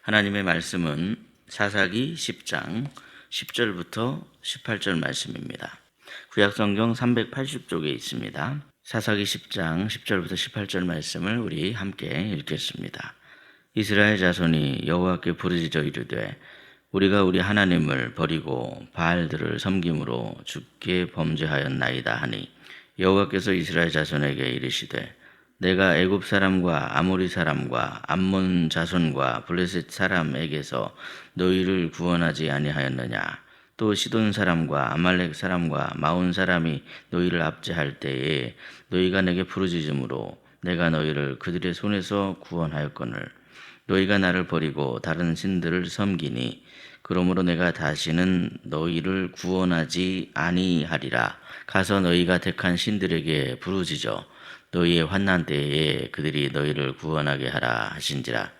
하나님의 말씀은 사사기 10장 10절부터 18절 말씀입니다. 구약성경 380쪽에 있습니다. 사사기 10장 10절부터 18절 말씀을 우리 함께 읽겠습니다. 이스라엘 자손이 여호와께 부르짖어 이르되 우리가 우리 하나님을 버리고 바알들을 섬김으로 주께 범죄하였나이다 하니 여호와께서 이스라엘 자손에게 이르시되 내가 애굽 사람과 아모리 사람과 암몬 자손과 블레셋 사람에게서 너희를 구원하지 아니하였느냐. 또 시돈 사람과 아말렉 사람과 마온 사람이 너희를 압제할 때에 너희가 내게 부르짖음으로 내가 너희를 그들의 손에서 구원하였거늘 너희가 나를 버리고 다른 신들을 섬기니 그러므로 내가 다시는 너희를 구원하지 아니하리라. 가서 너희가 택한 신들에게 부르짖어 너희의 환난 때에 그들이 너희를 구원하게 하라 하신지라.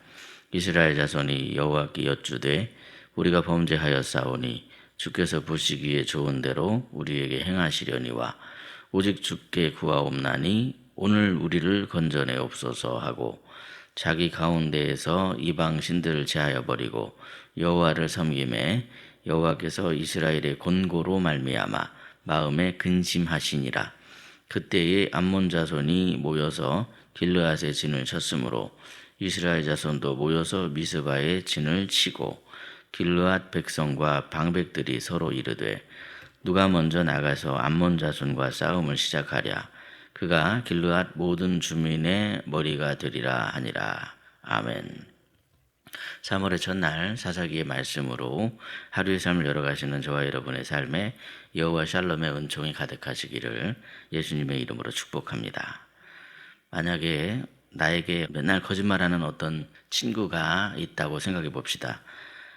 이스라엘 자손이 여호와께 여쭈되 우리가 범죄하였사오니 주께서 보시기에 좋은 대로 우리에게 행하시려니와 오직 주께 구하옵나니 오늘 우리를 건져내옵소서 하고 자기 가운데에서 이방 신들을 제하여 버리고 여호와를 섬김에 여호와께서 이스라엘의 곤고로 말미암아 마음에 근심하시니라. 그때에 암몬 자손이 모여서 길르앗의 진을 쳤으므로 이스라엘 자손도 모여서 미스바의 진을 치고 길르앗 백성과 방백들이 서로 이르되 누가 먼저 나가서 암몬 자손과 싸움을 시작하랴. 그가 길르앗 모든 주민의 머리가 되리라 하니라. 아멘. 3월의 첫날 사사기의 말씀으로 하루의 삶을 열어가시는 저와 여러분의 삶에 여호와 샬롬의 은총이 가득하시기를 예수님의 이름으로 축복합니다. 만약에 나에게 맨날 거짓말하는 어떤 친구가 있다고 생각해 봅시다.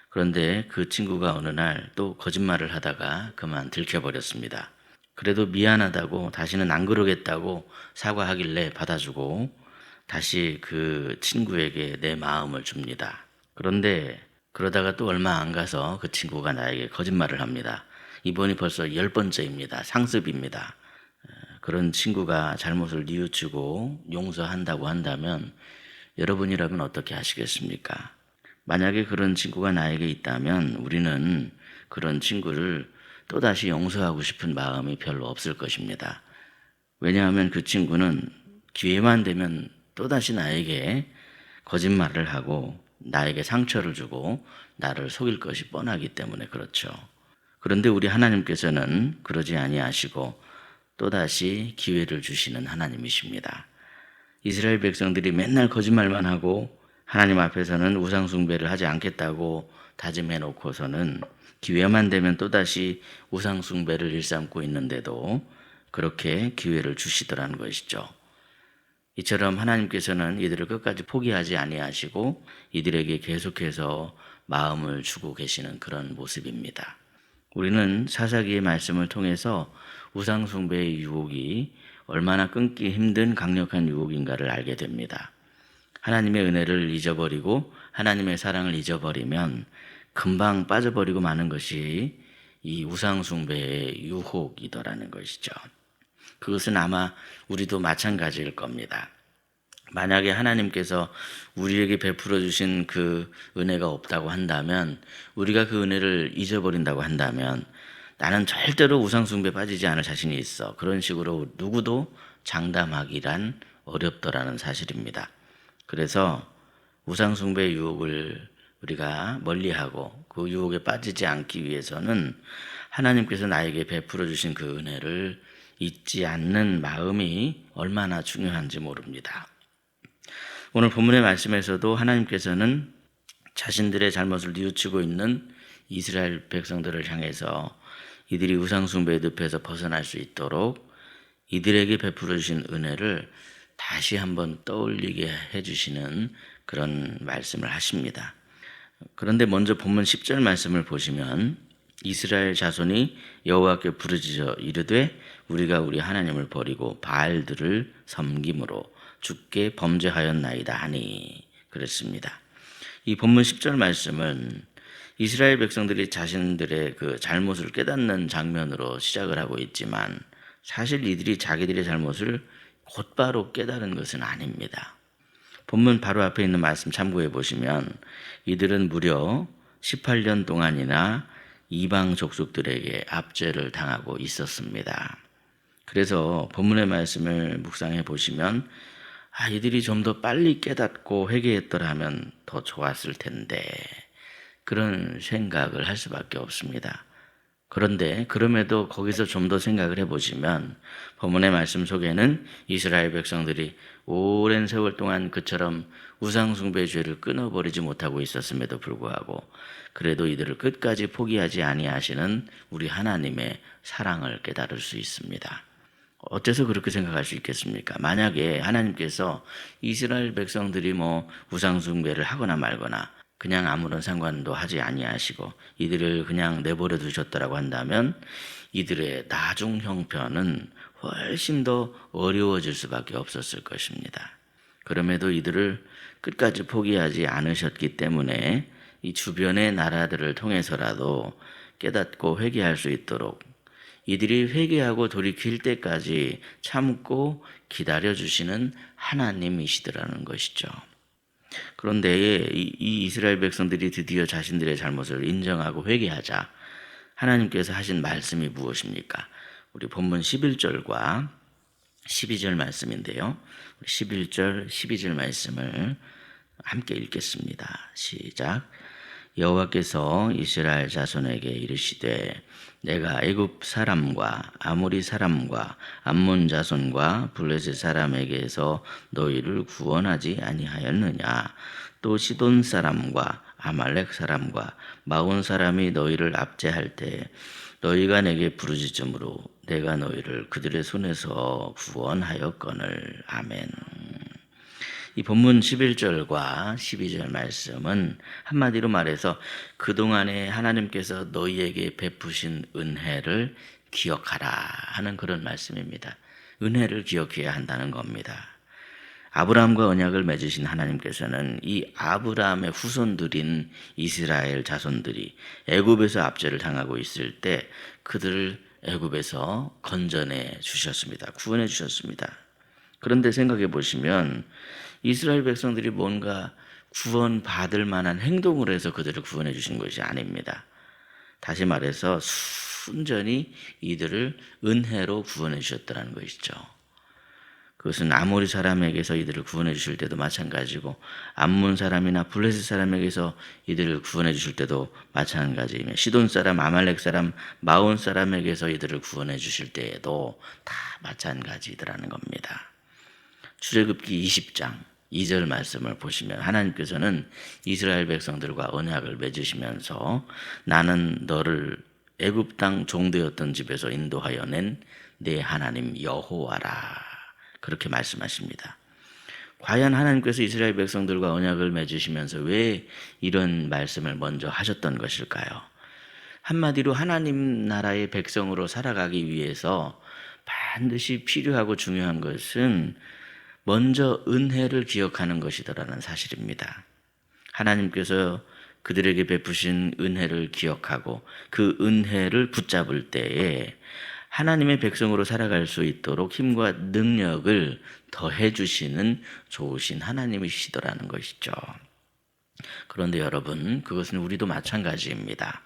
그런데 그 친구가 어느 날 또 거짓말을 하다가 그만 들켜버렸습니다. 그래도 미안하다고 다시는 안 그러겠다고 사과하길래 받아주고 다시 그 친구에게 내 마음을 줍니다. 그런데 그러다가 또 얼마 안 가서 그 친구가 나에게 거짓말을 합니다. 이번이 벌써 10번째입니다. 상습입니다. 그런 친구가 잘못을 뉘우치고 용서한다고 한다면 여러분이라면 어떻게 하시겠습니까? 만약에 그런 친구가 나에게 있다면 우리는 그런 친구를 또다시 용서하고 싶은 마음이 별로 없을 것입니다. 왜냐하면 그 친구는 기회만 되면 또다시 나에게 거짓말을 하고 나에게 상처를 주고 나를 속일 것이 뻔하기 때문에 그렇죠. 그런데 우리 하나님께서는 그러지 아니하시고 또다시 기회를 주시는 하나님이십니다. 이스라엘 백성들이 맨날 거짓말만 하고 하나님 앞에서는 우상 숭배를 하지 않겠다고 다짐해 놓고서는 기회만 되면 또다시 우상 숭배를 일삼고 있는데도 그렇게 기회를 주시더라는 것이죠. 이처럼 하나님께서는 이들을 끝까지 포기하지 아니하시고 이들에게 계속해서 마음을 주고 계시는 그런 모습입니다. 우리는 사사기의 말씀을 통해서 우상 숭배의 유혹이 얼마나 끊기 힘든 강력한 유혹인가를 알게 됩니다. 하나님의 은혜를 잊어버리고 하나님의 사랑을 잊어버리면 금방 빠져버리고 마는 것이 이 우상 숭배의 유혹이더라는 것이죠. 그것은 아마 우리도 마찬가지일 겁니다. 만약에 하나님께서 우리에게 베풀어 주신 그 은혜가 없다고 한다면, 우리가 그 은혜를 잊어버린다고 한다면 나는 절대로 우상숭배에 빠지지 않을 자신이 있어. 그런 식으로 누구도 장담하기란 어렵더라는 사실입니다. 그래서 우상숭배의 유혹을 우리가 멀리하고 그 유혹에 빠지지 않기 위해서는 하나님께서 나에게 베풀어 주신 그 은혜를 잊지 않는 마음이 얼마나 중요한지 모릅니다. 오늘 본문의 말씀에서도 하나님께서는 자신들의 잘못을 뉘우치고 있는 이스라엘 백성들을 향해서 이들이 우상숭배의 늪에서 벗어날 수 있도록 이들에게 베풀어 주신 은혜를 다시 한번 떠올리게 해주시는 그런 말씀을 하십니다. 그런데 먼저 본문 10절 말씀을 보시면 이스라엘 자손이 여호와께 부르짖어 이르되 우리가 우리 하나님을 버리고 바알들을 섬김으로 주께 범죄하였나이다 하니 그랬습니다. 이 본문 10절 말씀은 이스라엘 백성들이 자신들의 그 잘못을 깨닫는 장면으로 시작을 하고 있지만 사실 이들이 자기들의 잘못을 곧바로 깨달은 것은 아닙니다. 본문 바로 앞에 있는 말씀 참고해 보시면 이들은 무려 18년 동안이나 이방 족속들에게 압제를 당하고 있었습니다. 그래서 본문의 말씀을 묵상해 보시면 이들이 좀 더 빨리 깨닫고 회개했더라면 더 좋았을 텐데 그런 생각을 할 수밖에 없습니다. 그런데 그럼에도 거기서 좀 더 생각을 해보시면 본문의 말씀 속에는 이스라엘 백성들이 오랜 세월 동안 그처럼 우상숭배의 죄를 끊어버리지 못하고 있었음에도 불구하고 그래도 이들을 끝까지 포기하지 아니하시는 우리 하나님의 사랑을 깨달을 수 있습니다. 어째서 그렇게 생각할 수 있겠습니까? 만약에 하나님께서 이스라엘 백성들이 우상숭배를 하거나 말거나 그냥 아무런 상관도 하지 아니하시고 이들을 그냥 내버려 두셨다라고 한다면 이들의 나중 형편은 훨씬 더 어려워질 수밖에 없었을 것입니다. 그럼에도 이들을 끝까지 포기하지 않으셨기 때문에 이 주변의 나라들을 통해서라도 깨닫고 회개할 수 있도록 이들이 회개하고 돌이킬 때까지 참고 기다려주시는 하나님이시더라는 것이죠. 그런데 이 이스라엘 백성들이 드디어 자신들의 잘못을 인정하고 회개하자 하나님께서 하신 말씀이 무엇입니까? 우리 본문 11절과 12절 말씀인데요. 11절, 12절 말씀을 함께 읽겠습니다. 시작. 여호와께서 이스라엘 자손에게 이르시되 내가 애굽 사람과 아모리 사람과 암몬 자손과 블레셋 사람에게서 너희를 구원하지 아니하였느냐? 또 시돈 사람과 아말렉 사람과 마온 사람이 너희를 압제할 때 너희가 내게 부르짖음으로 내가 너희를 그들의 손에서 구원하였거늘. 아멘. 이 본문 11절과 12절 말씀은 한마디로 말해서 그동안에 하나님께서 너희에게 베푸신 은혜를 기억하라 하는 그런 말씀입니다. 은혜를 기억해야 한다는 겁니다. 아브라함과 언약을 맺으신 하나님께서는 이 아브라함의 후손들인 이스라엘 자손들이 애굽에서 압제를 당하고 있을 때 그들을 애굽에서 건져내 주셨습니다. 구원해 주셨습니다. 그런데 생각해 보시면 이스라엘 백성들이 뭔가 구원받을 만한 행동을 해서 그들을 구원해 주신 것이 아닙니다. 다시 말해서 순전히 이들을 은혜로 구원해 주셨다는 것이죠. 그것은 아모리 사람에게서 이들을 구원해 주실 때도 마찬가지고 암몬 사람이나 블레셋 사람에게서 이들을 구원해 주실 때도 마찬가지이며 시돈 사람, 아말렉 사람, 마온 사람에게서 이들을 구원해 주실 때에도 다 마찬가지더라는 겁니다. 출애굽기 20장 2절 말씀을 보시면 하나님께서는 이스라엘 백성들과 언약을 맺으시면서 나는 너를 애굽 땅 종되었던 집에서 인도하여 낸 내 하나님 여호와라 그렇게 말씀하십니다. 과연 하나님께서 이스라엘 백성들과 언약을 맺으시면서 왜 이런 말씀을 먼저 하셨던 것일까요? 한마디로 하나님 나라의 백성으로 살아가기 위해서 반드시 필요하고 중요한 것은 먼저 은혜를 기억하는 것이더라는 사실입니다. 하나님께서 그들에게 베푸신 은혜를 기억하고 그 은혜를 붙잡을 때에 하나님의 백성으로 살아갈 수 있도록 힘과 능력을 더해 주시는 좋으신 하나님이시더라는 것이죠. 그런데 여러분, 그것은 우리도 마찬가지입니다.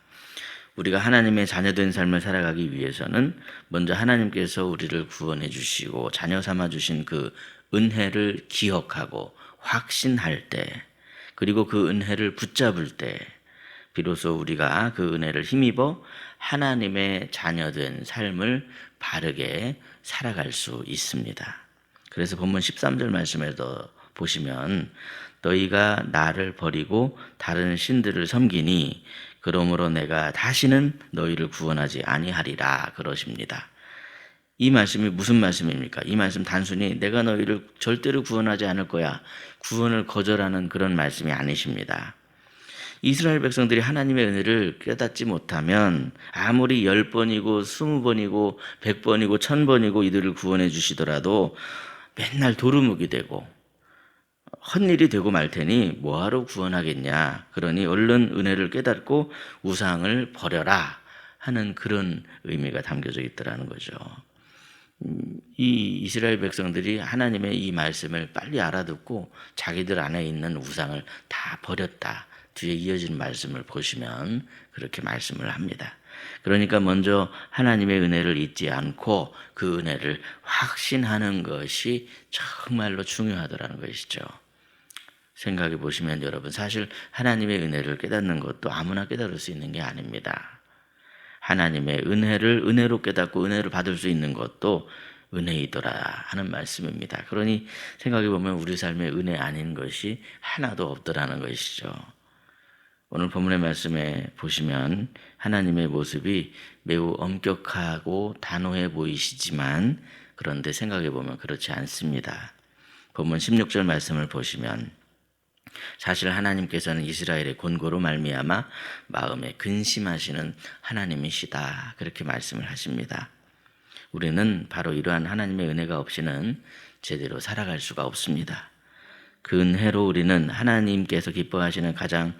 우리가 하나님의 자녀된 삶을 살아가기 위해서는 먼저 하나님께서 우리를 구원해 주시고 자녀 삼아 주신 그 은혜를 기억하고 확신할 때, 그리고 그 은혜를 붙잡을 때 비로소 우리가 그 은혜를 힘입어 하나님의 자녀된 삶을 바르게 살아갈 수 있습니다. 그래서 본문 13절 말씀에도 보시면 너희가 나를 버리고 다른 신들을 섬기니 그러므로 내가 다시는 너희를 구원하지 아니하리라 그러십니다. 이 말씀이 무슨 말씀입니까? 이 말씀 단순히 내가 너희를 절대로 구원하지 않을 거야, 구원을 거절하는 그런 말씀이 아니십니다. 이스라엘 백성들이 하나님의 은혜를 깨닫지 못하면 아무리 10번이고 20번이고 100번이고 1000번이고 이들을 구원해 주시더라도 맨날 도루묵이 되고 헛일이 되고 말 테니 뭐하러 구원하겠냐, 그러니 얼른 은혜를 깨닫고 우상을 버려라 하는 그런 의미가 담겨져 있더라는 거죠. 이 이스라엘 백성들이 하나님의 이 말씀을 빨리 알아듣고 자기들 안에 있는 우상을 다 버렸다. 뒤에 이어진 말씀을 보시면 그렇게 말씀을 합니다. 그러니까 먼저 하나님의 은혜를 잊지 않고 그 은혜를 확신하는 것이 정말로 중요하더라는 것이죠. 생각해 보시면 여러분, 사실 하나님의 은혜를 깨닫는 것도 아무나 깨달을 수 있는 게 아닙니다. 하나님의 은혜를 은혜로 깨닫고 은혜를 받을 수 있는 것도 은혜이더라 하는 말씀입니다. 그러니 생각해 보면 우리 삶에 은혜 아닌 것이 하나도 없더라는 것이죠. 오늘 본문의 말씀에 보시면 하나님의 모습이 매우 엄격하고 단호해 보이시지만 그런데 생각해 보면 그렇지 않습니다. 본문 16절 말씀을 보시면 사실 하나님께서는 이스라엘의 권고로 말미암아 마음에 근심하시는 하나님이시다, 그렇게 말씀을 하십니다. 우리는 바로 이러한 하나님의 은혜가 없이는 제대로 살아갈 수가 없습니다. 그 은혜로 우리는 하나님께서 기뻐하시는 가장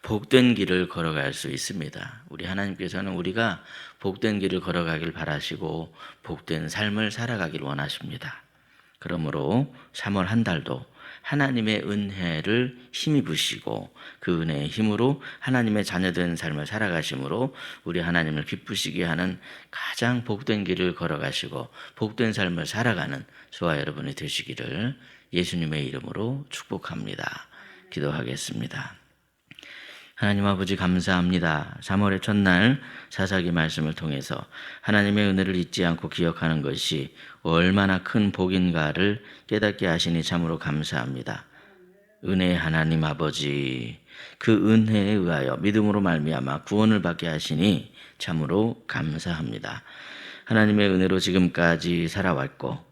복된 길을 걸어갈 수 있습니다. 우리 하나님께서는 우리가 복된 길을 걸어가길 바라시고 복된 삶을 살아가길 원하십니다. 그러므로 3월 한 달도 하나님의 은혜를 힘입으시고 그 은혜의 힘으로 하나님의 자녀된 삶을 살아가심으로 우리 하나님을 기쁘시게 하는 가장 복된 길을 걸어가시고 복된 삶을 살아가는 저와 여러분이 되시기를 예수님의 이름으로 축복합니다. 기도하겠습니다. 하나님 아버지 감사합니다. 3월의 첫날 사사기 말씀을 통해서 하나님의 은혜를 잊지 않고 기억하는 것이 얼마나 큰 복인가를 깨닫게 하시니 참으로 감사합니다. 은혜의 하나님 아버지, 그 은혜에 의하여 믿음으로 말미암아 구원을 받게 하시니 참으로 감사합니다. 하나님의 은혜로 지금까지 살아왔고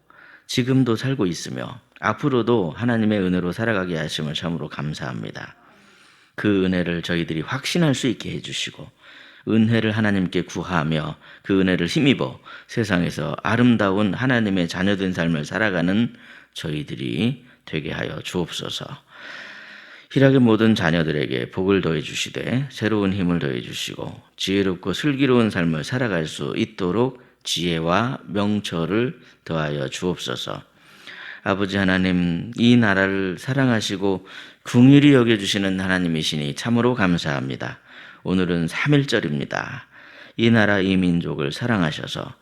지금도 살고 있으며 앞으로도 하나님의 은혜로 살아가게 하심을 참으로 감사합니다. 그 은혜를 저희들이 확신할 수 있게 해주시고 은혜를 하나님께 구하며 그 은혜를 힘입어 세상에서 아름다운 하나님의 자녀된 삶을 살아가는 저희들이 되게 하여 주옵소서. 희락의 모든 자녀들에게 복을 더해 주시되 새로운 힘을 더해 주시고 지혜롭고 슬기로운 삶을 살아갈 수 있도록 지혜와 명철을 더하여 주옵소서. 아버지 하나님, 이 나라를 사랑하시고 긍휼히 여겨주시는 하나님이시니 참으로 감사합니다. 오늘은 3.1절입니다. 이 나라 이 민족을 사랑하셔서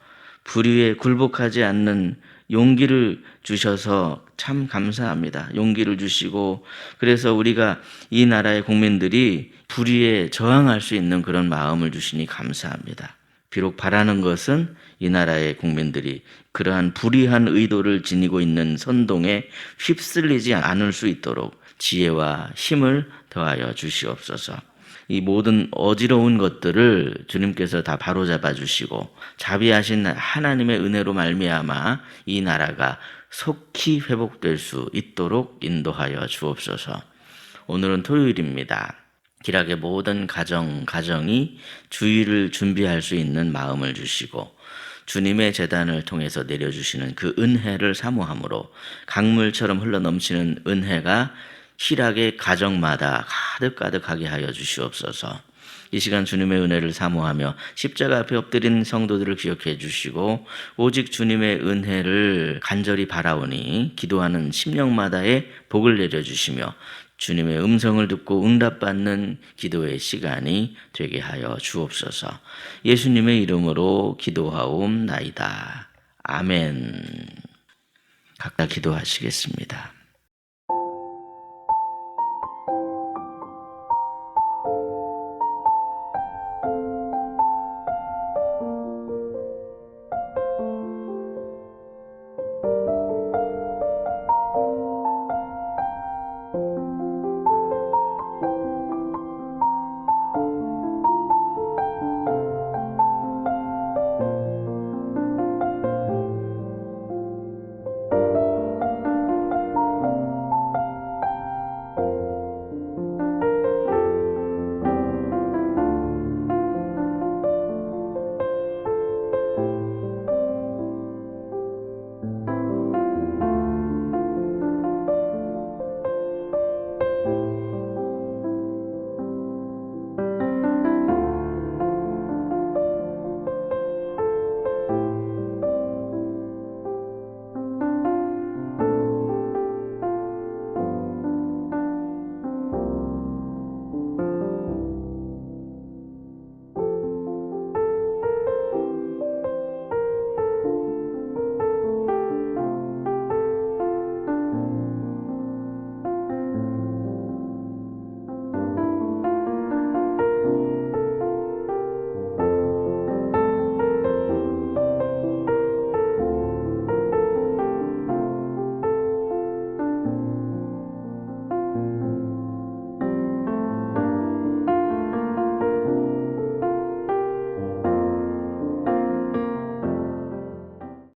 불의에 굴복하지 않는 용기를 주셔서 참 감사합니다. 용기를 주시고 그래서 우리가 이 나라의 국민들이 불의에 저항할 수 있는 그런 마음을 주시니 감사합니다. 비록 바라는 것은 이 나라의 국민들이 그러한 불의한 의도를 지니고 있는 선동에 휩쓸리지 않을 수 있도록 지혜와 힘을 더하여 주시옵소서. 이 모든 어지러운 것들을 주님께서 다 바로잡아 주시고 자비하신 하나님의 은혜로 말미암아 이 나라가 속히 회복될 수 있도록 인도하여 주옵소서. 오늘은 토요일입니다. 기락의 모든 가정이 주일을 준비할 수 있는 마음을 주시고 주님의 제단을 통해서 내려주시는 그 은혜를 사모함으로 강물처럼 흘러넘치는 은혜가 희락의 가정마다 가득가득하게 하여 주시옵소서. 이 시간 주님의 은혜를 사모하며 십자가 앞에 엎드린 성도들을 기억해 주시고 오직 주님의 은혜를 간절히 바라오니 기도하는 심령마다의 복을 내려주시며 주님의 음성을 듣고 응답받는 기도의 시간이 되게 하여 주옵소서. 예수님의 이름으로 기도하옵나이다. 아멘. 각자 기도하시겠습니다.